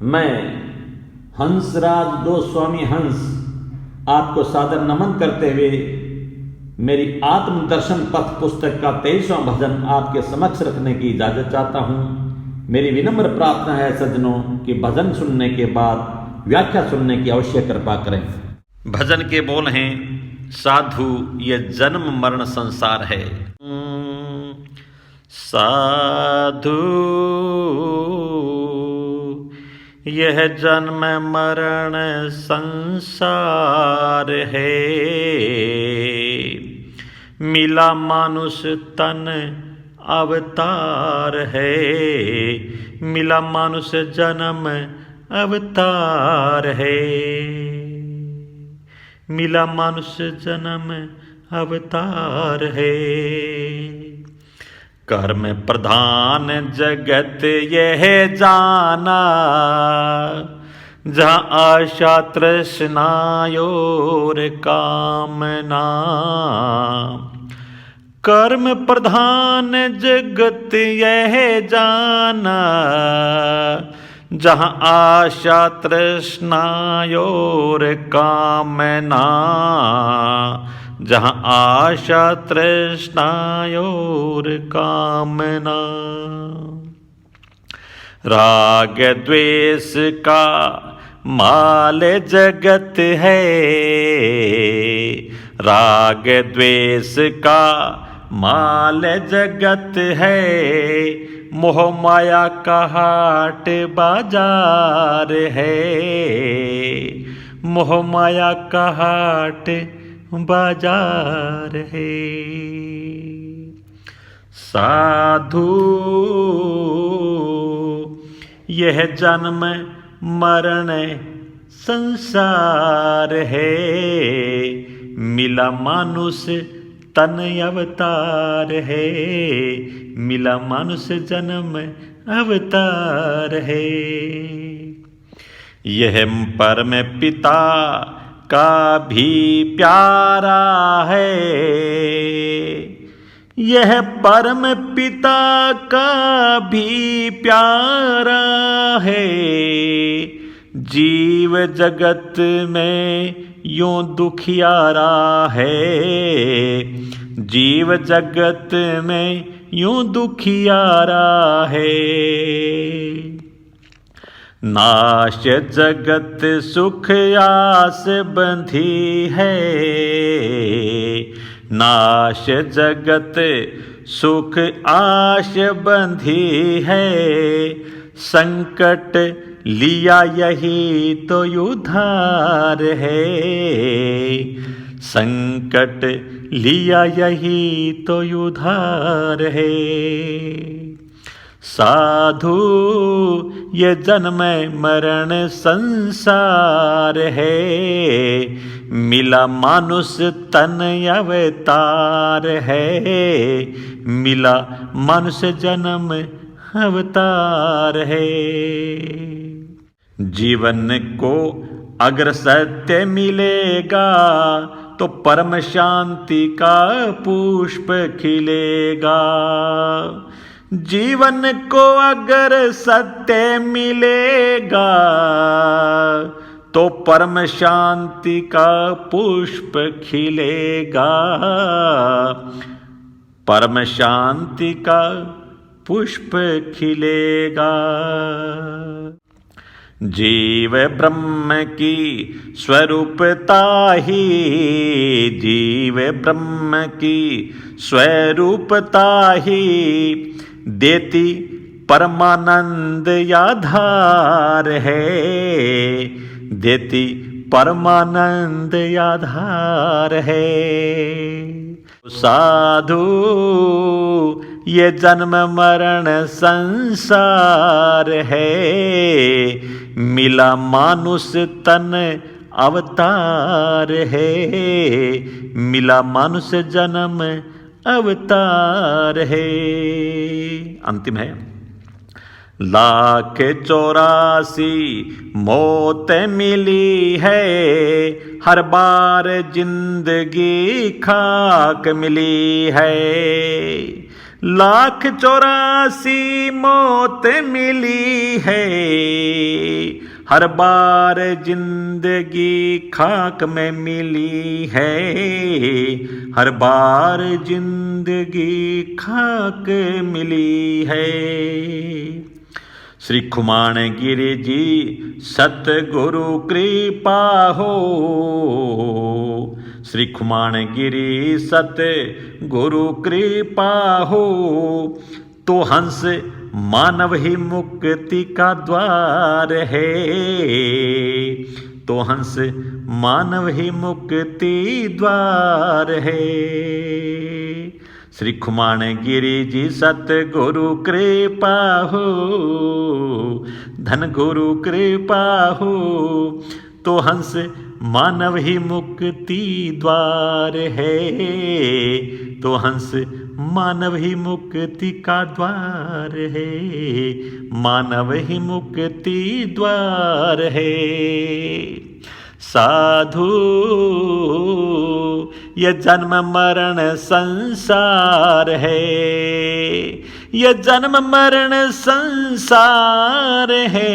मैं हंसराज गोस्वामी हंस आपको सादर नमन करते हुए मेरी आत्मदर्शन पथ पुस्तक का 23वां भजन आपके समक्ष रखने की इजाज़त चाहता हूँ। मेरी विनम्र प्रार्थना है सज्जनों कि भजन सुनने के बाद व्याख्या सुनने की अवश्य कृपा करें। भजन के बोल हैं, साधु ये जन्म मरण संसार है। साधु यह जन्म मरण संसार है, मिला मानुष तन अवतार है, मिला मानुष जन्म अवतार है, मिला मानुष जन्म अवतार है। कर्म प्रधान जगत यह जाना, जहाँ आशा तृष्णा और कामना। कर्म प्रधान जगत यह जाना, जहाँ आशा तृष्णा और कामना, जहाँ आशा तृष्णा और कामना। राग द्वेष का माल जगत है, राग द्वेष का माल जगत है, मोह माया का हाट बाजार है, मोह माया का हाट बाजार है। साधु यह जन्म मरण संसार है, मिला मानुष तन अवतार है, मिला मानुष जन्म अवतार है। यह परम पिता का भी प्यारा है, यह परम पिता का भी प्यारा है, जीव जगत में यूं दुखियारा है, जीव जगत में यूं दुखियारा है। नाश जगत सुख आस बंधी है, नाश जगत सुख आश बंधी है, संकट लिया यही तो उद्धार है, संकट लिया यही तो उद्धार है। साधु ये जन्म मरण संसार है, मिला मानुष तन अवतार है, मिला मानुष जन्म अवतार है। जीवन को अगर सत्य मिलेगा तो परम शांति का पुष्प खिलेगा। जीवन को अगर सत्य मिलेगा तो परम शांति का पुष्प खिलेगा, परम शांति का पुष्प खिलेगा। जीव ब्रह्म की स्वरूपता ही, जीव ब्रह्म की स्वरूपता ही देती परमानंद आधार है, देती परमानंद आधार है। साधु ये जन्म मरण संसार है, मिला मानुष तन अवतार है, मिला मानुष जन्म अवतार है। अंतिम है, 1,84 मौत मिली है, हर बार जिंदगी खाक मिली है। 1,84 मौत मिली है, हर बार जिंदगी खाक में मिली है, हर बार जिंदगी खाक मिली है। श्री खुमान गिरि जी सतगुरु कृपा हो, श्री खुमान गिरि सतगुरु कृपा हो, तो हंस मानव ही मुक्ति का द्वार है, तो हंस मानव ही मुक्ति द्वार है। श्री खुमान गिरि जी सतगुरु कृपा हो, धन गुरु कृपा हो, तो हंस मानव ही मुक्ति द्वार है, तो हंस मानव ही मुक्ति का द्वार है, मानव ही मुक्ति द्वार है। साधु ये जन्म मरण संसार है, ये जन्म मरण संसार है,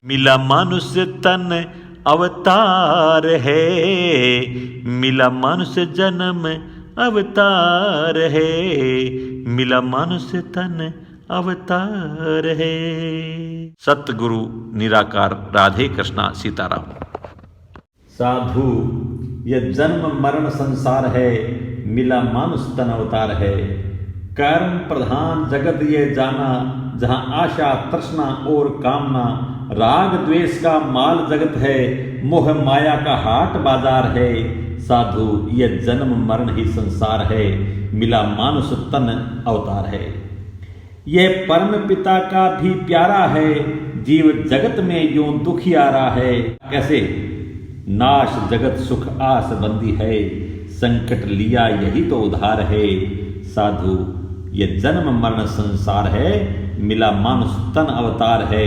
मिला मनुष्य तन अवतार है, मिला मनुष्य जन्म अवतार है, मिला मनुष्य तन अवतार है। सतगुरु निराकार राधे कृष्णा सीताराम। साधु ये जन्म मरण संसार है, मिला मानुष तन अवतार है। कर्म प्रधान जगत ये जाना, जहाँ आशा तृष्णा और कामना, राग द्वेष का माल जगत है, मोह माया का हाट बाजार है। साधु ये जन्म मरण ही संसार है, मिला मानुष तन अवतार है। यह परम पिता का भी प्यारा है, जीव जगत में यूं दुखियारा है। कैसे? नाश जगत सुख आस बंदी है, संकट लिया यही तो उधार है। साधु ये जन्म मरण संसार है, मिला मानुष तन अवतार है,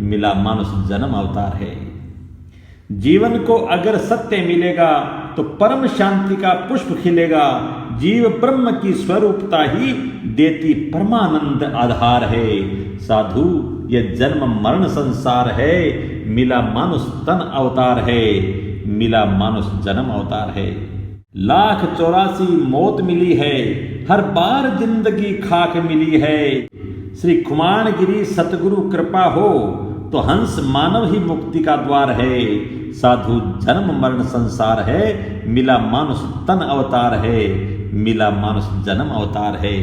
मिला मानुष जन्म अवतार है। जीवन को अगर सत्य मिलेगा तो परम शांति का पुष्प खिलेगा। जीव ब्रह्म की स्वरूपता ही देती परमानंद आधार है। साधु ये जन्म मरण संसार है, मिला मानुष तन अवतार है, मिला मानुष जन्म अवतार है। 1,84 मौत मिली है, हर बार जिंदगी खाक मिली है। श्री खुमान गिरि सतगुरु कृपा हो, तो हंस मानव ही मुक्ति का द्वार है। साधु जन्म मरण संसार है, मिला मानुष तन अवतार है, मिला मानुष जन्म अवतार है।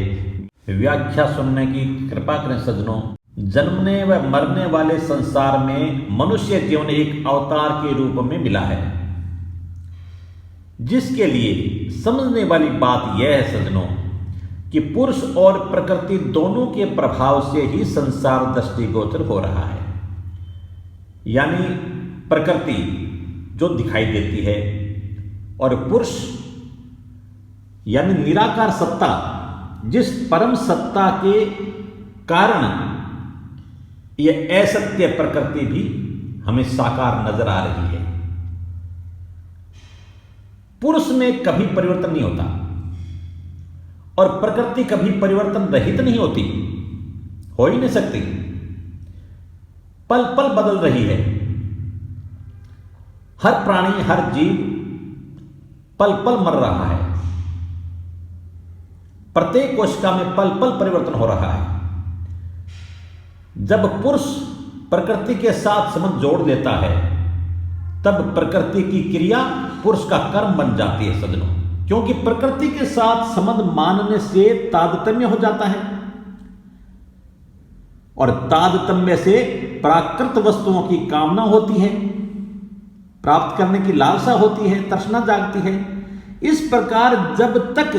व्याख्या सुनने की कृपा करें सज्जनों। जन्मने व मरने वाले संसार में मनुष्य जीवन एक अवतार के रूप में मिला है, जिसके लिए समझने वाली बात यह है सज्जनों कि पुरुष और प्रकृति दोनों के प्रभाव से ही संसार दृष्टिगोचर हो रहा है। यानी प्रकृति जो दिखाई देती है और पुरुष यानी निराकार सत्ता, जिस परम सत्ता के कारण यह असत्य प्रकृति भी हमें साकार नजर आ रही है। पुरुष में कभी परिवर्तन नहीं होता और प्रकृति कभी परिवर्तन रहित नहीं होती, हो ही नहीं सकती, पल पल बदल रही है। हर प्राणी हर जीव पल पल मर रहा है, प्रत्येक कोशिका में पल पल परिवर्तन हो रहा है। जब पुरुष प्रकृति के साथ संबंध जोड़ देता है, तब प्रकृति की क्रिया पुरुष का कर्म बन जाती है सज्जनों। क्योंकि प्रकृति के साथ संबंध मानने से तादात्म्य हो जाता है और तादात्म्य से प्राकृत वस्तुओं की कामना होती है, प्राप्त करने की लालसा होती है, तृष्णा जागती है। इस प्रकार जब तक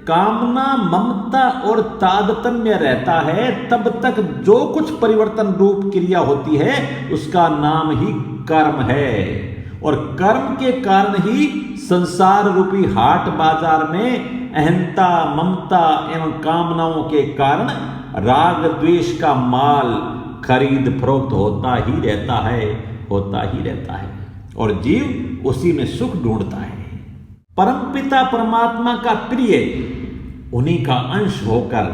कामना, ममता और तादात्म्य रहता है, तब तक जो कुछ परिवर्तन रूप क्रिया होती है उसका नाम ही कर्म है। और कर्म के कारण ही संसार रूपी हाट बाजार में अहंता, ममता एवं कामनाओं के कारण राग द्वेष का माल खरीद फरोख्त होता ही रहता है, होता ही रहता है, और जीव उसी में सुख ढूंढता है। परमपिता परमात्मा का प्रिय उन्हीं का अंश होकर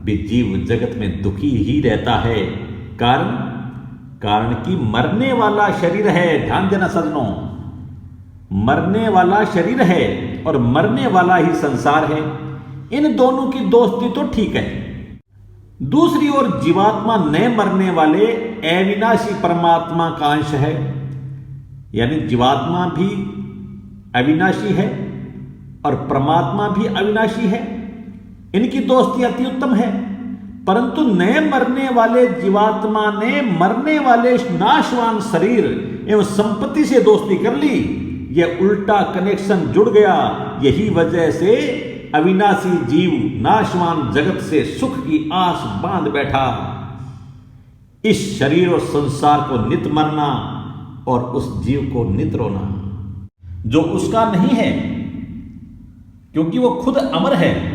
भी जीव जगत में दुखी ही रहता है। कारण कि मरने वाला शरीर है, ध्यान देना सज्जनों, मरने वाला शरीर है और मरने वाला ही संसार है। इन दोनों की दोस्ती तो ठीक है। दूसरी ओर जीवात्मा न मरने वाले अविनाशी परमात्मा का अंश है, यानी जीवात्मा भी अविनाशी है और परमात्मा भी अविनाशी है। इनकी दोस्ती अति उत्तम है। परंतु न मरने वाले जीवात्मा ने मरने वाले नाशवान शरीर एवं संपत्ति से दोस्ती कर ली। यह उल्टा कनेक्शन जुड़ गया। यही वजह से अविनाशी जीव नाशवान जगत से सुख की आस बांध बैठा। इस शरीर और संसार को नित मरना और उस जीव को नित रोना जो उसका नहीं है, क्योंकि वो खुद अमर है,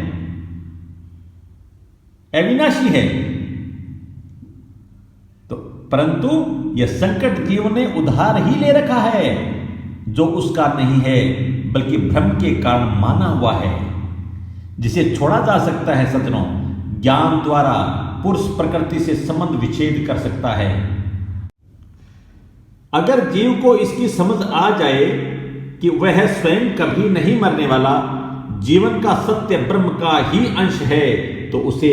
अविनाशी है। तो परंतु यह संकट जीव ने उधार ही ले रखा है, जो उसका नहीं है बल्कि भ्रम के कारण माना हुआ है, जिसे छोड़ा जा सकता है सज्जनों। ज्ञान द्वारा पुरुष प्रकृति से संबंध विच्छेद कर सकता है। अगर जीव को इसकी समझ आ जाए कि वह स्वयं कभी नहीं मरने वाला, जीवन का सत्य ब्रह्म का ही अंश है, तो उसे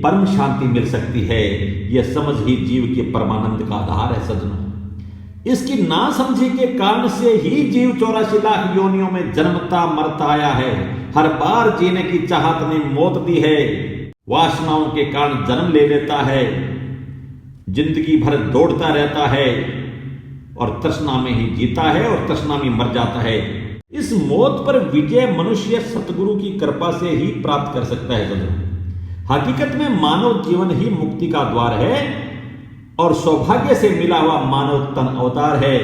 परम शांति मिल सकती है। यह समझ ही जीव के परमानंद का आधार है सज्जनों। इसकी ना समझी के कारण से ही जीव 84 लाख योनियों में जन्मता मरता आया है। हर बार जीने की चाहत ने मौत दी है। वासनाओं के कारण जन्म ले लेता है, जिंदगी भर दौड़ता रहता है और तृष्णा में ही जीता है और तृष्णा में मर जाता है। इस मौत पर विजय मनुष्य सतगुरु की कृपा से ही प्राप्त कर सकता है सज्जनों। हकीकत में मानव जीवन ही मुक्ति का द्वार है और सौभाग्य से मिला हुआ मानव तन अवतार है।